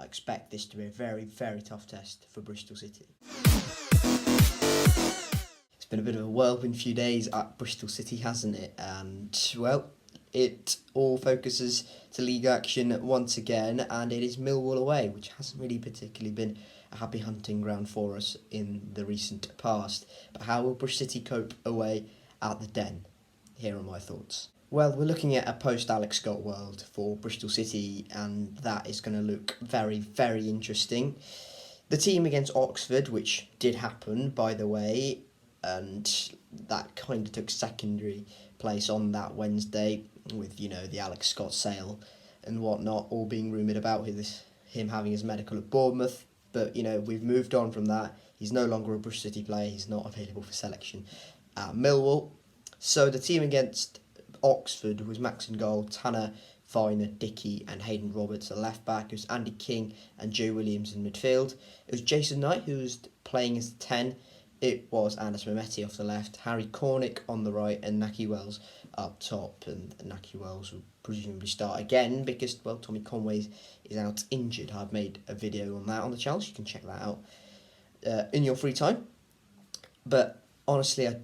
expect this to be a very, very tough test for Bristol City. It's been a bit of a whirlwind few days at Bristol City, hasn't it? And, well, it all focuses to league action once again, and it is Millwall away, which hasn't really particularly been a happy hunting ground for us in the recent past. But how will Bristol City cope away at the Den? Here are my thoughts. Well, we're looking at a post-Alex Scott world for Bristol City, and that is going to look very, very interesting. The team against Oxford, which did happen, by the way, and that kind of took secondary place on that Wednesday with, the Alex Scott sale and whatnot, all being rumoured about him having his medical at Bournemouth. But, we've moved on from that. He's no longer a Bristol City player. He's not available for selection at Millwall. So the team against Oxford was Max in goal, Tanner, Viner, Dickey and Hayden Roberts at left back. It was Andy King and Joe Williams in midfield. It was Jason Knight who was playing as 10. It was Anders Mehmeti off the left, Harry Cornick on the right and Naki Wells up top. And Naki Wells will presumably start again because, well, Tommy Conway is out injured. I've made a video on that on the channel, so you can check that out in your free time. But honestly, I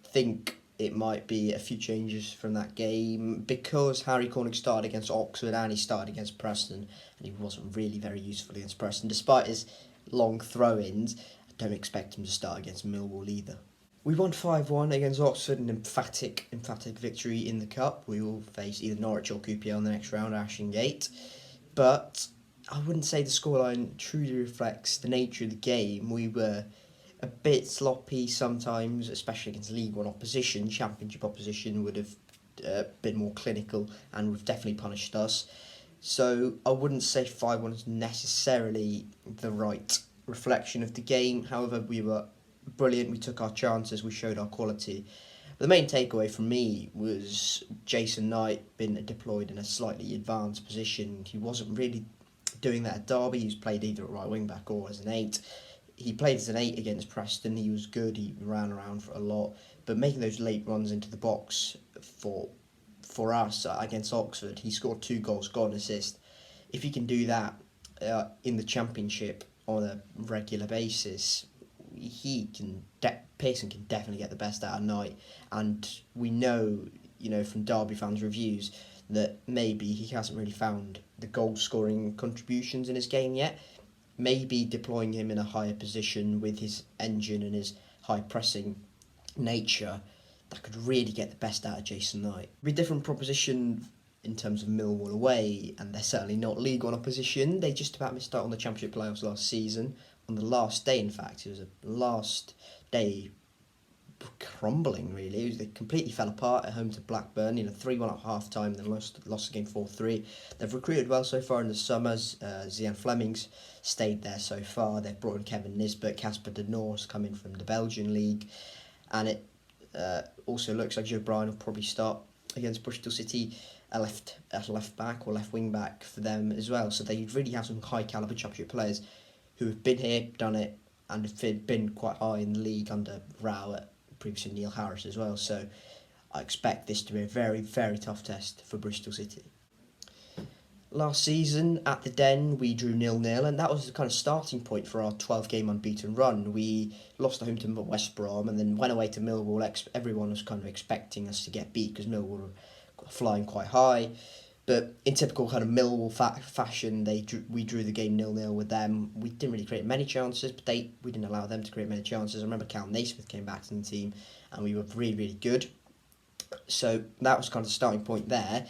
think it might be a few changes from that game because Harry Cornick started against Oxford and he started against Preston, and he wasn't really very useful against Preston. Despite his long throw-ins, I don't expect him to start against Millwall either. We won 5-1 against Oxford, an emphatic victory in the Cup. We will face either Norwich or QPR in the next round, Ashton Gate. But I wouldn't say the scoreline truly reflects the nature of the game. We were a bit sloppy sometimes, especially against League One opposition. Championship opposition would have been more clinical and would have definitely punished us. So I wouldn't say 5-1 is necessarily the right reflection of the game. However, we were brilliant. We took our chances. We showed our quality. The main takeaway from me was Jason Knight being deployed in a slightly advanced position. He wasn't really doing that at Derby. He was played either at right wing back or as an 8. He played as an 8 against Preston. He was good. He ran around for a lot. But making those late runs into the box for us against Oxford, he scored 2 goals, got an assist. If he can do that in the Championship on a regular basis, Pearson can definitely get the best out of Knight. And we know, from Derby fans' reviews, that maybe he hasn't really found the goal-scoring contributions in his game yet. Maybe deploying him in a higher position with his engine and his high-pressing nature, that could really get the best out of Jason Knight. It'd be a different proposition in terms of Millwall away, and they're certainly not League One opposition. They just about missed out on the Championship playoffs last season. On the last day, in fact, it was a last day crumbling, really. They completely fell apart at home to Blackburn, 3-1 at half-time, then lost the game 4-3. They've recruited well so far in the summers. Zian Fleming's stayed there so far. They've brought in Kevin Nisbet, Casper De Noor's coming from the Belgian league, and it also looks like Joe Bryan will probably start against Bristol City a left back or left wing back for them as well. So they really have some high calibre Championship players who have been here, done it, and have been quite high in the league under Rowett, previously Neil Harris as well. So I expect this to be a very, very tough test for Bristol City. Last season at the Den, we drew 0-0, and that was the kind of starting point for our 12-game unbeaten run. We lost at home to West Brom and then went away to Millwall. Everyone was kind of expecting us to get beat because Millwall were flying quite high. But in typical kind of Millwall fashion, we drew the game 0-0 with them. We didn't really create many chances, but we didn't allow them to create many chances. I remember Cal Naismith came back to the team, and we were really, really good. So that was kind of the starting point there.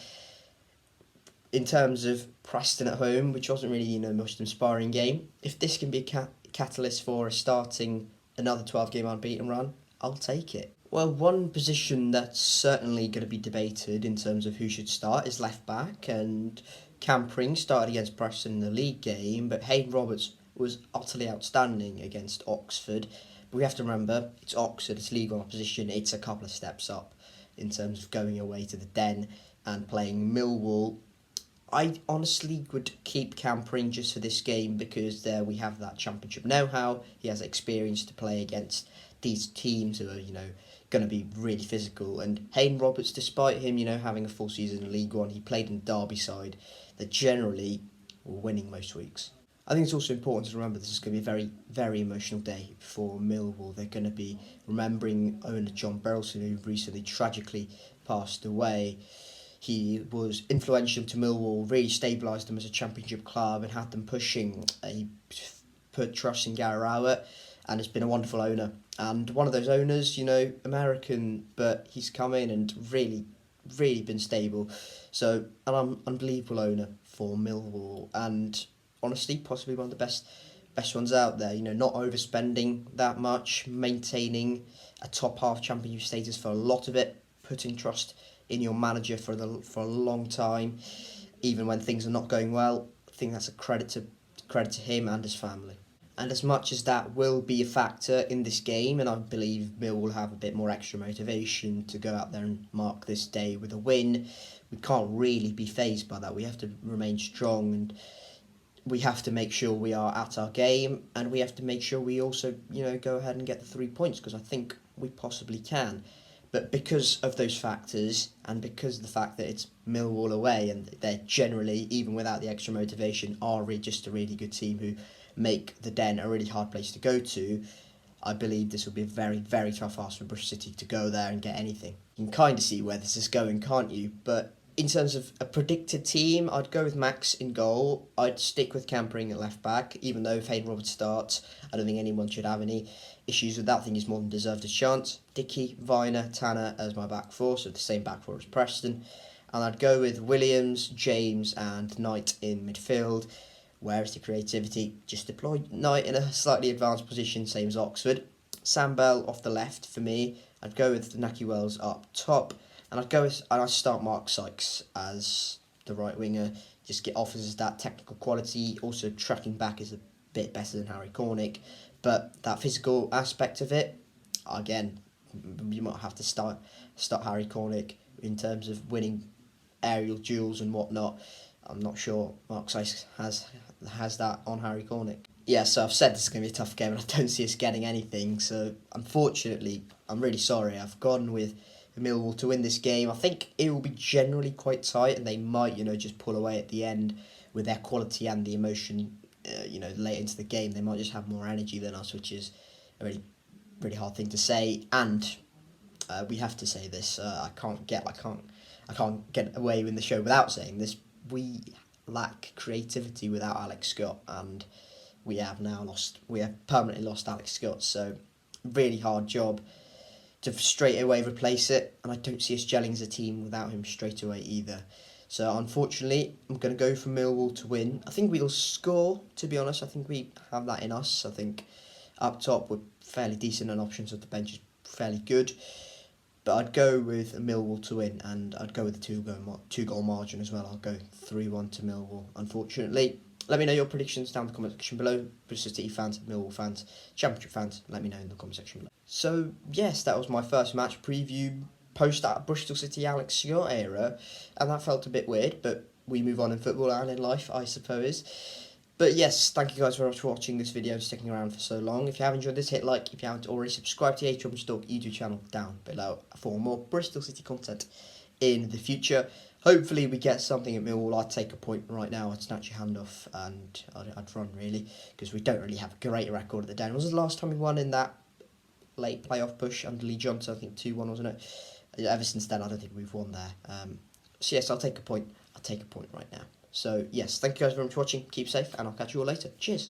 In terms of Preston at home, which wasn't really the most inspiring game, if this can be a catalyst for starting another 12-game unbeaten run, I'll take it. Well, one position that's certainly going to be debated in terms of who should start is left back, and Cam Pring started against Preston in the league game, but Hayden Roberts was utterly outstanding against Oxford. But we have to remember, it's Oxford, it's League One opposition, it's a couple of steps up in terms of going away to the Den and playing Millwall. I honestly would keep Cam Pring just for this game because there we have that Championship know-how. He has experience to play against these teams who are, going to be really physical. And Hayden Roberts, despite him, having a full season in League One, he played in Derby side that generally were winning most weeks. I think it's also important to remember this is going to be a very, very emotional day for Millwall. They're going to be remembering owner John Berylson, who recently tragically passed away. He was influential to Millwall, really stabilised them as a championship club and had them pushing. He put trust in Gary Rowett and has been a wonderful owner. And one of those owners, American, but he's come in and really, really been stable. So, an unbelievable owner for Millwall, and honestly, possibly one of the best ones out there. Not overspending that much, maintaining a top half championship status for a lot of it, putting trust in your manager for a long time, even when things are not going well. I think that's a credit to him and his family. And as much as that will be a factor in this game, and I believe Mill will have a bit more extra motivation to go out there and mark this day with a win, we can't really be fazed by that. We have to remain strong, and we have to make sure we are at our game, and we have to make sure we also, go ahead and get the 3 points, because I think we possibly can. But because of those factors, and because of the fact that it's Millwall away, and they're generally, even without the extra motivation, are just a really good team who make the Den a really hard place to go to, I believe this will be a very, very tough ask for Bristol City to go there and get anything. You can kind of see where this is going, can't you? But in terms of a predicted team, I'd go with Max in goal. I'd stick with Campering at left back, even though if Hayden Roberts starts, I don't think anyone should have any issues with that. I think he's more than deserved a chance. Dickey, Viner, Tanner as my back four, so the same back four as Preston. And I'd go with Williams, James and Knight in midfield. Where is the creativity? Just deploy Knight in a slightly advanced position, same as Oxford. Sam Bell off the left for me. I'd go with Naki Wells up top. And I'd start Mark Sykes as the right winger. Offers that technical quality. Also, tracking back is a bit better than Harry Cornick. But that physical aspect of it, again, you might have to start Harry Cornick in terms of winning aerial duels and whatnot. I'm not sure Mark Sykes has that on Harry Cornick. Yeah, so I've said this is going to be a tough game, and I don't see us getting anything. So, unfortunately, I'm really sorry. I've gone with Millwall to win this game. I think it will be generally quite tight, and they might, just pull away at the end with their quality and the emotion, late into the game. They might just have more energy than us, which is a really, really hard thing to say. And we have to say this. I can't get away with the show without saying this. We lack creativity without Alex Scott, and we have permanently lost Alex Scott. So, really hard job to straight away replace it, and I don't see us gelling as a team without him straight away either. So unfortunately, I'm going to go for Millwall to win. I think we'll score, to be honest. I think we have that in us. I think up top we're fairly decent, and options of the bench is fairly good. But I'd go with Millwall to win, and I'd go with the two-goal margin as well. I'll go 3-1 to Millwall, unfortunately. Let me know your predictions down in the comment section below. Bristol City fans, Millwall fans, Championship fans, let me know in the comment section below. So, yes, that was my first match preview post that Bristol City Alex Scott era, and that felt a bit weird, but we move on in football and in life, I suppose. But yes, thank you guys very much for watching this video and sticking around for so long. If you have enjoyed this, hit like. If you haven't already, subscribe to the H. Stalk YouTube channel down below for more Bristol City content in the future. Hopefully we get something at Millwall. I'd take a point right now. I'd snatch your hand off and I'd run, really, because we don't really have a great record at the Den. When was the last time we won in that late playoff push under Lee Johnson? I think 2-1, wasn't it? Ever since then, I don't think we've won there. So yes, I'll take a point. I'll take a point right now. So yes, thank you guys very much for watching. Keep safe, and I'll catch you all later. Cheers.